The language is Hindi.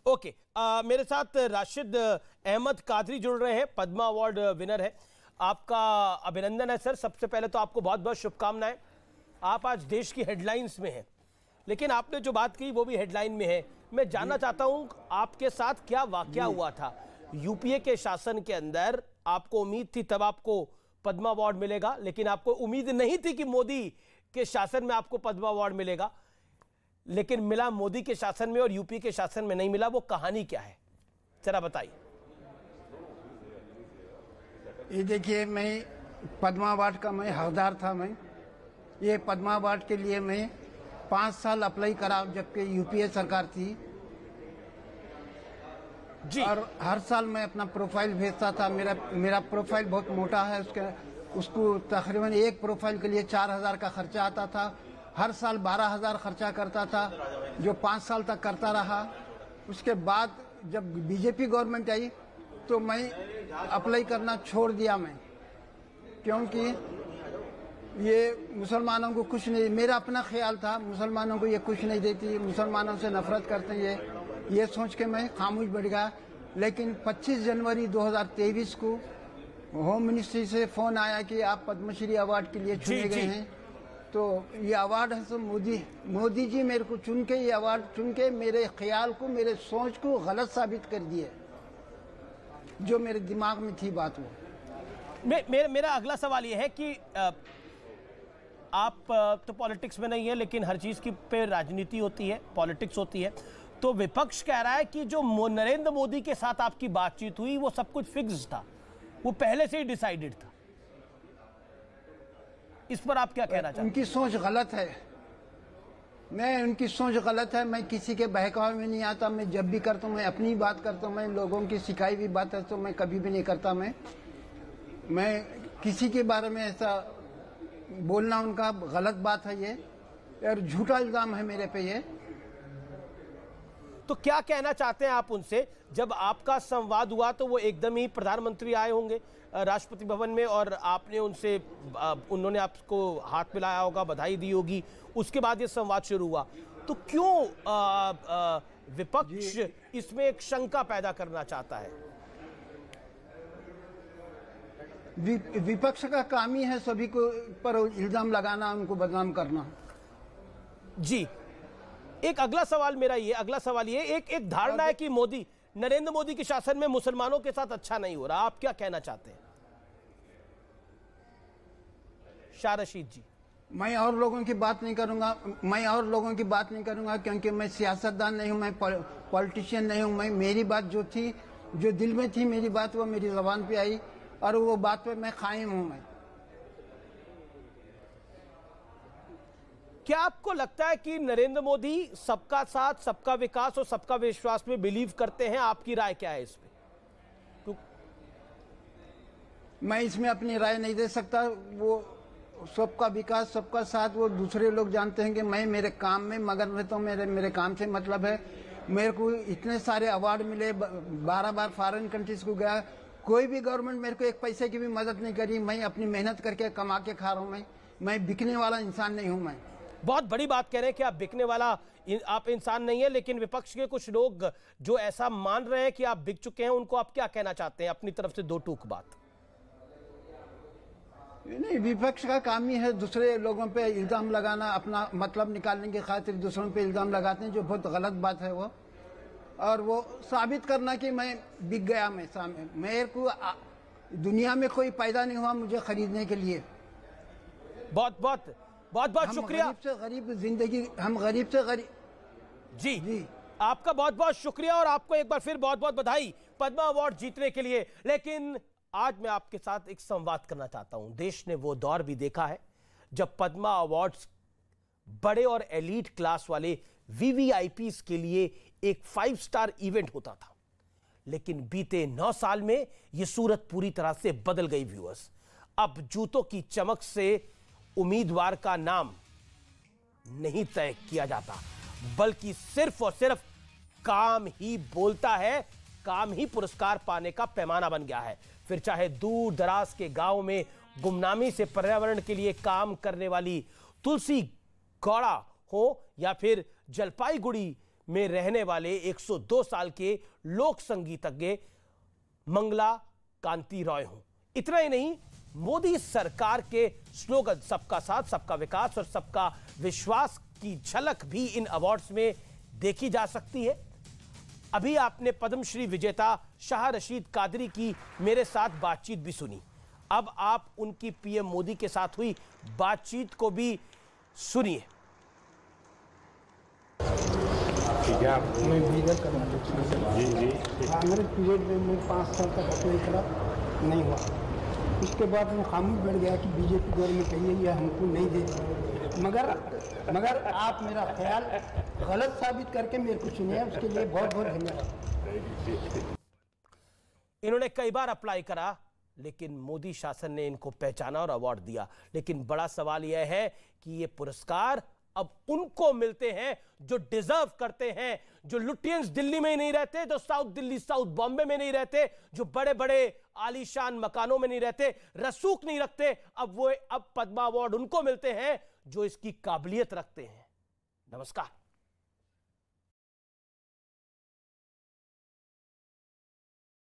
ओके, मेरे साथ राशिद अहमद कादरी जुड़ रहे हैं, पद्मा अवार्ड विनर है। आपका अभिनंदन है सर। सबसे पहले तो आपको बहुत बहुत शुभकामनाएं। आप आज देश की हेडलाइंस में हैं, लेकिन आपने जो बात की वो भी हेडलाइन में है। मैं जानना चाहता हूं आपके साथ क्या वाकया हुआ था यूपीए के शासन के अंदर। आपको उम्मीद थी तब आपको पद्मा अवार्ड मिलेगा, लेकिन आपको उम्मीद नहीं थी कि मोदी के शासन में आपको पद्मा अवार्ड मिलेगा, लेकिन मिला मोदी के शासन में और यूपी के शासन में नहीं मिला। वो कहानी क्या है, जरा बताइए। ये देखिए, मैं पद्मा अवार्ड का मैं हकदार था। मैं ये पद्मा अवार्ड के लिए मैं 5 साल अप्लाई करा, जबकि यूपीए सरकार थी जी। और हर साल मैं अपना प्रोफाइल भेजता था। मेरा प्रोफाइल बहुत मोटा है, उसको तकरीबन एक प्रोफाइल के लिए 4000 का खर्चा आता था। हर साल 12,000 खर्चा करता था, जो 5 साल तक करता रहा। उसके बाद जब बीजेपी गवर्नमेंट आई तो मैं अप्लाई करना छोड़ दिया मैं, क्योंकि ये मुसलमानों को कुछ नहीं, मेरा अपना ख्याल था मुसलमानों को ये कुछ नहीं देती, मुसलमानों से नफरत करते हैं, ये सोच के मैं खामोश बैठ गया। लेकिन 25 जनवरी 2023 को होम मिनिस्ट्री से फोन आया कि आप पद्मश्री अवार्ड के लिए चुने गए हैं। तो ये अवार्ड है तो मोदी जी मेरे को चुन के, ये अवार्ड चुन के मेरे ख्याल को, मेरे सोच को गलत साबित कर दिए, जो मेरे दिमाग में थी बात वो। मेरा अगला सवाल ये है कि आप तो पॉलिटिक्स में नहीं है, लेकिन हर चीज की पे राजनीति होती है, पॉलिटिक्स होती है। तो विपक्ष कह रहा है कि जो नरेंद्र मोदी के साथ आपकी बातचीत हुई वो सब कुछ फिक्स था, वो पहले से ही डिसाइडेड था। इस पर आप क्या कहना चाहते हैं? उनकी सोच गलत है। उनकी सोच गलत है। मैं किसी के बहकावे में नहीं आता। मैं जब भी करता हूँ मैं अपनी बात करता हूँ। मैं लोगों की सिखाई हुई बात है तो मैं कभी भी नहीं करता। मैं किसी के बारे में ऐसा बोलना उनका गलत बात है ये, और झूठा इल्जाम है मेरे पे ये। तो क्या कहना चाहते हैं आप उनसे? जब आपका संवाद हुआ तो वो एकदम ही प्रधानमंत्री आए होंगे राष्ट्रपति भवन में, और आपने उनसे, उन्होंने आपको हाथ मिलाया होगा, बधाई दी होगी, उसके बाद ये संवाद शुरू हुआ। तो क्यों विपक्ष इसमें एक शंका पैदा करना चाहता है? विपक्ष का काम ही है सभी को पर इल्जाम लगाना, उनको बदनाम करना जी। एक अगला सवाल मेरा ये, एक धारणा है कि नरेंद्र मोदी के शासन में मुसलमानों के साथ अच्छा नहीं हो रहा। आप क्या कहना चाहते हैं शाह रशीद जी? मैं और लोगों की बात नहीं करूंगा, क्योंकि मैं सियासतदान नहीं हूं, मैं पॉलिटिशियन नहीं हूं। मेरी बात जो थी, जो दिल में थी मेरी बात, वो मेरी जबान पे आई और वो बात पे मैं कायम हूं। क्या आपको लगता है कि नरेंद्र मोदी सबका साथ, सबका विकास और सबका विश्वास में बिलीव करते हैं? आपकी राय क्या है इसमें? मैं इसमें अपनी राय नहीं दे सकता। वो सबका विकास, सबका साथ, वो दूसरे लोग जानते हैं कि मैं मेरे काम में मगन रहता हूँ। मेरे काम से मतलब है। मेरे को इतने सारे अवार्ड मिले, 12 बार फॉरेन कंट्रीज को गया, कोई भी गवर्नमेंट मेरे को एक पैसे की भी मदद नहीं करी। मैं अपनी मेहनत करके कमा के खा रहा हूँ। मैं बिकने वाला इंसान नहीं हूँ। मैं बहुत बड़ी बात कह रहे हैं कि आप बिकने वाला आप इंसान नहीं है, लेकिन विपक्ष के कुछ लोग जो ऐसा मान रहे हैं कि आप बिक चुके हैं, उनको आप क्या कहना चाहते हैं? अपनी तरफ से 2 टूक बात। नहीं, विपक्ष का काम ही है दूसरे लोगों पे इल्जाम लगाना, अपना मतलब निकालने की खातिर दूसरों पे इल्जाम लगाते हैं, जो बहुत गलत बात है वो। और वो साबित करना कि मैं बिक गया। मेरे को दुनिया में कोई पैदा नहीं हुआ मुझे खरीदने के लिए। बहुत बहुत शुक्रिया। गरीब से गरीब जिंदगी, हम गरीब से गरीब जी। आपका बहुत बहुत शुक्रिया और आपको एक बार फिर बहुत बहुत बधाई पद्मा अवार्ड जीतने के लिए। लेकिन आज मैं आपके साथ एक संवाद करना चाहता हूं। देश ने वो दौर भी देखा है जब पद्मा अवार्ड्स बड़े और एलीट क्लास वाले वीवीआईपीज के लिए एक 5 स्टार इवेंट होता था, लेकिन बीते 9 साल में यह सूरत पूरी तरह से बदल गई व्यूअर्स। अब जूतों की चमक से उम्मीदवार का नाम नहीं तय किया जाता, बल्कि सिर्फ और सिर्फ काम ही बोलता है, काम ही पुरस्कार पाने का पैमाना बन गया है। फिर चाहे दूर दराज के गांव में गुमनामी से पर्यावरण के लिए काम करने वाली तुलसी गौड़ा हो, या फिर जलपाईगुड़ी में रहने वाले 102 साल के लोक संगीतज्ञ मंगला कांति रॉय हूं। इतना ही नहीं, मोदी सरकार के स्लोगन सबका साथ, सबका विकास और सबका विश्वास की झलक भी इन अवार्ड्स में देखी जा सकती है। अभी आपने पद्मश्री विजेता शाह रशीद कादरी की मेरे साथ बातचीत भी सुनी। अब आप उनकी पीएम मोदी के साथ हुई बातचीत को भी सुनिए। मैं बीगर कर अंग्रेज पीरियड में 5 साल तक कोई तरफ नहीं हुआ। उसके बाद मैं खामोश बैठ गया कि बीजेपी गवर्नमेंट है ये हमको नहीं दे, मगर आप मेरा ख्याल गलत साबित करके मेरे को चुने, उसके लिए बहुत बहुत धन्यवाद। इन्होंने कई बार अप्लाई करा, लेकिन मोदी शासन ने इनको पहचाना और अवार्ड दिया। लेकिन बड़ा सवाल यह है कि ये पुरस्कार अब उनको मिलते हैं जो डिजर्व करते हैं, जो लुटियंस दिल्ली में ही नहीं रहते, जो साउथ दिल्ली, साउथ बॉम्बे में नहीं रहते, जो बड़े बड़े आलीशान मकानों में नहीं रहते, रसूख नहीं रखते। अब पद्मा अवार्ड उनको मिलते हैं जो इसकी काबिलियत रखते हैं। नमस्कार।